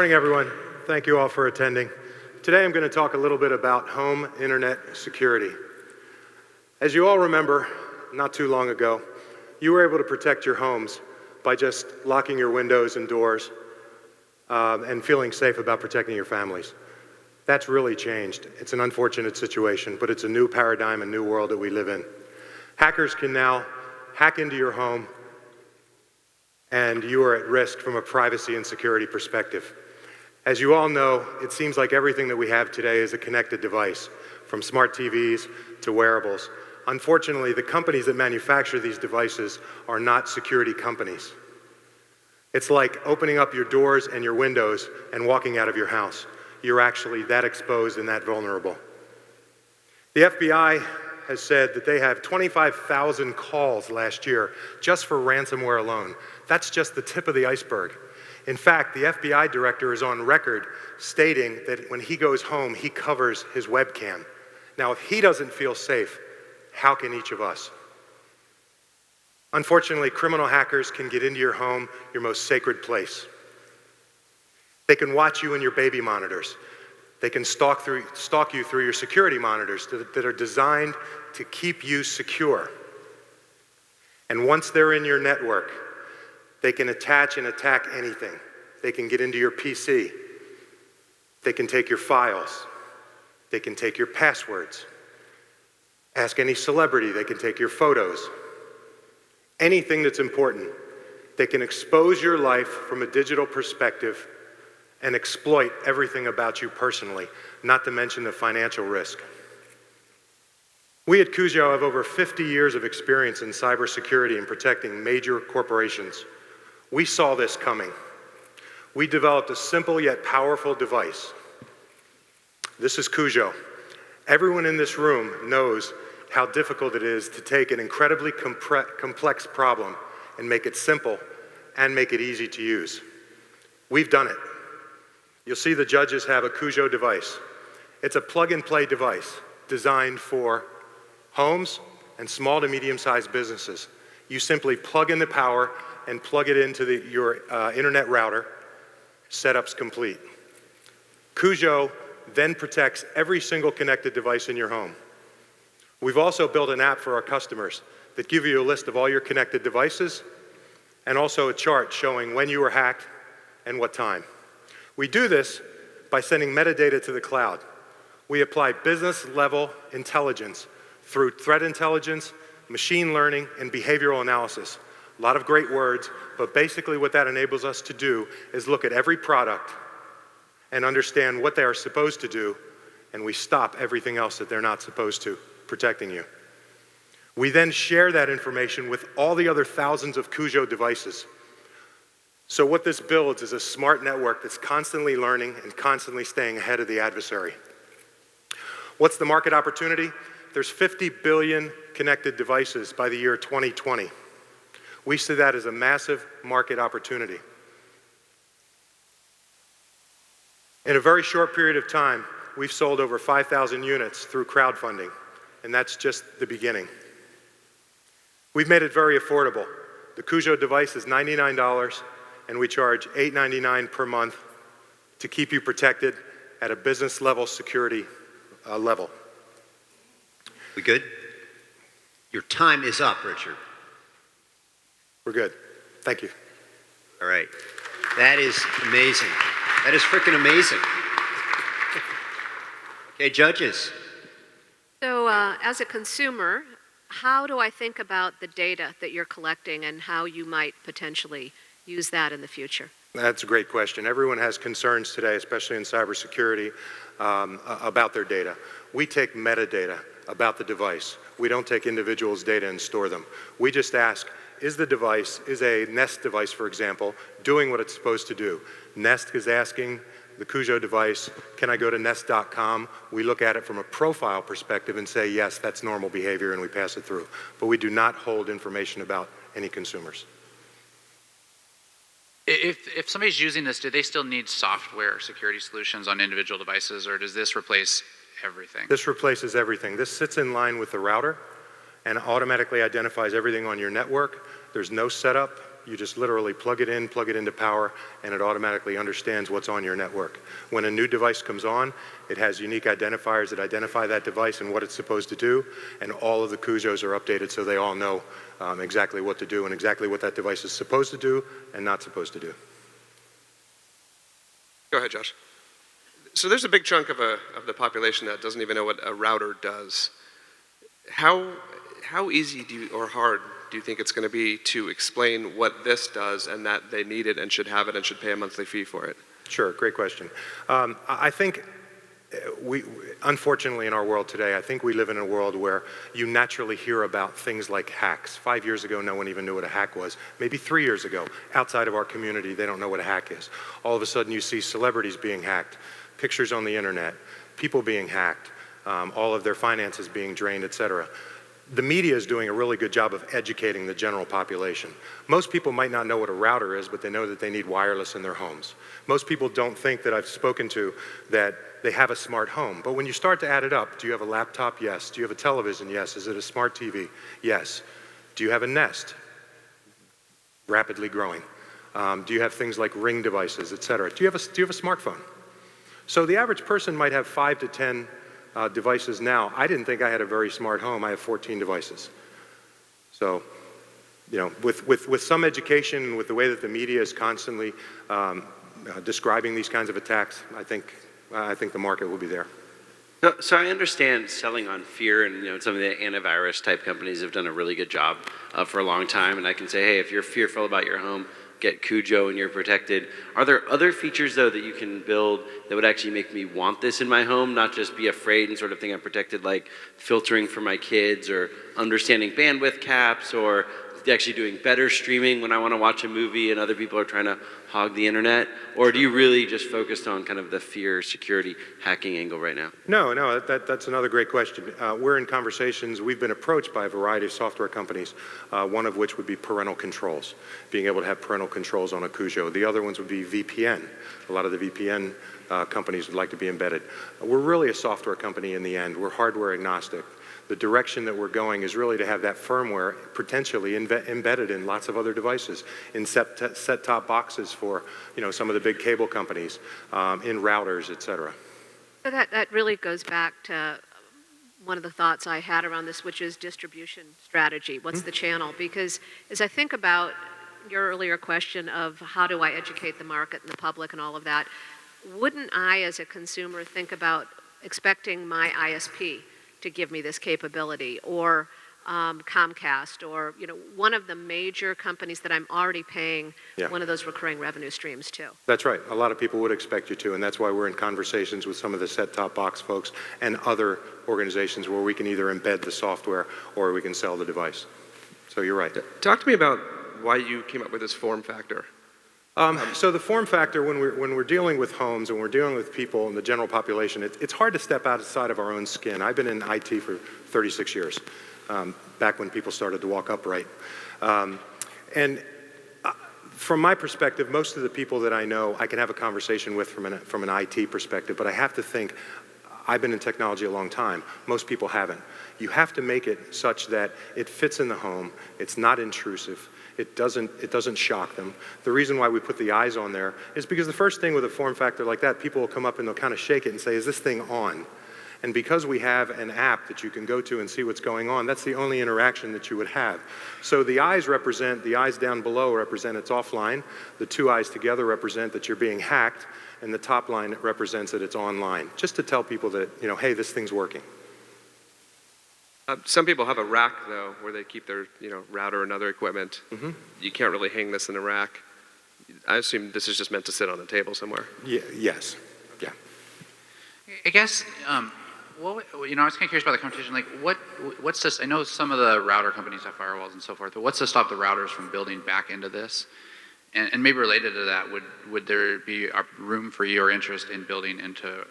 morning, everyone. Thank you all for attending. Today I'm going to talk a little bit about home internet security. As you all remember, not too long ago, you were able to protect your homes by just locking your windows and doors and feeling safe about protecting your families. That's really changed. It's an unfortunate situation, but it's a new paradigm, a new world that we live in. Hackers can now hack into your home, and you are at risk from a privacy and security perspective. As you all know, it seems like everything that we have today is a connected device, from smart TVs to wearables. Unfortunately, the companies that manufacture these devices are not security companies. It's like opening up your doors and your windows and walking out of your house. You're actually that exposed and that vulnerable. The FBI has said that they have 25,000 calls last year just for ransomware alone. That's just the tip of the iceberg. In fact, the FBI director is on record stating that when he goes home, he covers his webcam. Now, if he doesn't feel safe, how can each of us? Unfortunately, criminal hackers can get into your home, your most sacred place. They can watch you and your baby monitors. They can stalk you through your security monitors that are designed to keep you secure. And once they're in your network, they can attach and attack anything. They can get into your PC. They can take your files. They can take your passwords. Ask any celebrity, they can take your photos. Anything that's important. They can expose your life from a digital perspective and exploit everything about you personally, not to mention the financial risk. We at CUJO have over 50 years of experience in cybersecurity and protecting major corporations. We saw this coming. We developed a simple yet powerful device. This is CUJO. Everyone in this room knows how difficult it is to take an incredibly complex problem and make it simple and make it easy to use. We've done it. You'll see the judges have a CUJO device. It's a plug-and-play device designed for homes and small to medium-sized businesses. You simply plug in the power and plug it into your internet router. Setup's complete. CUJO then protects every single connected device in your home. We've also built an app for our customers that give you a list of all your connected devices and also a chart showing when you were hacked and what time. We do this by sending metadata to the cloud. We apply business-level intelligence through threat intelligence, machine learning, and behavioral analysis. A lot of great words, but basically what that enables us to do is look at every product and understand what they are supposed to do, and we stop everything else that they're not supposed to, protecting you. We then share that information with all the other thousands of CUJO devices. So what this builds is a smart network that's constantly learning and constantly staying ahead of the adversary. What's the market opportunity? There's 50 billion connected devices by the year 2020. We see that as a massive market opportunity. In a very short period of time, we've sold over 5,000 units through crowdfunding, and that's just the beginning. We've made it very affordable. The CUJO device is $99, and we charge $8.99 per month to keep you protected at a business-level security level. We good? Your time is up, Richard. We're good. Thank you. All right. That is amazing. That is freaking amazing. Okay, judges. So as a consumer, how do I think about the data that you're collecting and how you might potentially use that in the future? That's a great question. Everyone has concerns today, especially in cybersecurity, about their data. We take metadata about the device. We don't take individuals' data and store them. We just ask, is a Nest device, for example, doing what it's supposed to do? Nest is asking the CUJO device, can I go to nest.com? We look at it from a profile perspective and say, yes, that's normal behavior, and we pass it through. But we do not hold information about any consumers. If somebody's using this, do they still need software security solutions on individual devices, or does this replace everything? This replaces everything. This sits in line with the router and automatically identifies everything on your network. There's no setup. You just literally plug it in, plug it into power, and it automatically understands what's on your network. When a new device comes on, it has unique identifiers that identify that device and what it's supposed to do, and all of the CUJOs are updated so they all know exactly what to do and exactly what that device is supposed to do and not supposed to do. Go ahead, Josh. So there's a big chunk of the population that doesn't even know what a router does. How easy or hard do you think it's going to be to explain what this does and that they need it and should have it and should pay a monthly fee for it? Sure, great question. I think unfortunately in our world today, I think we live in a world where you naturally hear about things like hacks. 5 years ago, no one even knew what a hack was. Maybe 3 years ago, outside of our community, they don't know what a hack is. All of a sudden you see celebrities being hacked, pictures on the internet, people being hacked, all of their finances being drained, etc. The media is doing a really good job of educating the general population. Most people might not know what a router is, but they know that they need wireless in their homes. Most people don't think that I've spoken to that they have a smart home. But when you start to add it up, do you have a laptop? Yes. Do you have a television? Yes. Is it a smart TV? Yes. Do you have a Nest? Rapidly growing. Do you have things like Ring devices, etc.? Do you have a smartphone? So the average person might have 5 to 10 devices now. I didn't think I had a very smart home. I have 14 devices. So, you know, with some education and with the way that the media is constantly describing these kinds of attacks, I think the market will be there. So I understand selling on fear, and some of the antivirus type companies have done a really good job for a long time. And I can say, hey, if you're fearful about your home, get CUJO and you're protected. Are there other features though that you can build that would actually make me want this in my home, not just be afraid and sort of think I'm protected, like filtering for my kids or understanding bandwidth caps or actually doing better streaming when I want to watch a movie and other people are trying to hog the internet? Or do you really just focused on kind of the fear, security, hacking angle right now? No, that's another great question. We're in conversations. We've been approached by a variety of software companies, one of which would be parental controls, being able to have parental controls on a CUJO. The other ones would be VPN. A lot of the VPN companies would like to be embedded. We're really a software company in the end. We're hardware agnostic. The direction that we're going is really to have that firmware potentially embedded in lots of other devices, in set-top boxes for some of the big cable companies, in routers, etc. So that really goes back to one of the thoughts I had around this, which is distribution strategy. What's the channel? Because as I think about your earlier question of how do I educate the market and the public and all of that, wouldn't I as a consumer think about expecting my ISP to give me this capability, or Comcast, or one of the major companies that I'm already paying one of those recurring revenue streams to? That's right. A lot of people would expect you to, and that's why we're in conversations with some of the set-top box folks and other organizations where we can either embed the software or we can sell the device. So you're right. Talk to me about why you came up with this form factor. So the form factor, when we're dealing with homes and we're dealing with people in the general population, it's hard to step outside of our own skin. I've been in IT for 36 years, back when people started to walk upright. And from my perspective, most of the people that I know, I can have a conversation with from an IT perspective, but I have to think, I've been in technology a long time. Most people haven't. You have to make it such that it fits in the home, it's not intrusive, it doesn't shock them. The reason why we put the eyes on there is because the first thing with a form factor like that, people will come up and they'll kind of shake it and say, is this thing on? And because we have an app that you can go to and see what's going on, that's the only interaction that you would have. So the eyes down below represent it's offline, the two eyes together represent that you're being hacked, and the top line represents that it's online, just to tell people that, hey, this thing's working. Some people have a rack, though, where they keep their router and other equipment. Mm-hmm. You can't really hang this in a rack. I assume this is just meant to sit on a table somewhere. Yes. Yeah. I guess, I was kind of curious about the competition. Like, what's this? I know some of the router companies have firewalls and so forth, but what's to stop the routers from building back into this? And maybe related to that, would there be room for your interest in building into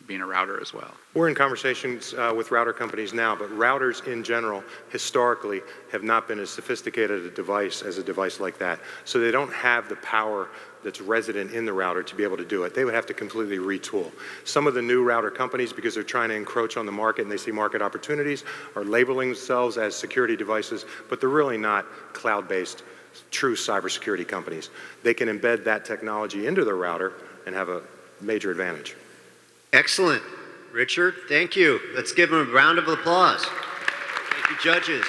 being a router as well? We're in conversations with router companies now, but routers in general, historically, have not been as sophisticated a device as a device like that. So they don't have the power that's resident in the router to be able to do it. They would have to completely retool. Some of the new router companies, because they're trying to encroach on the market and they see market opportunities, are labeling themselves as security devices, but they're really not cloud-based true cybersecurity companies. They can embed that technology into their router and have a major advantage. Excellent. Richard, thank you. Let's give him a round of applause. Thank you, judges.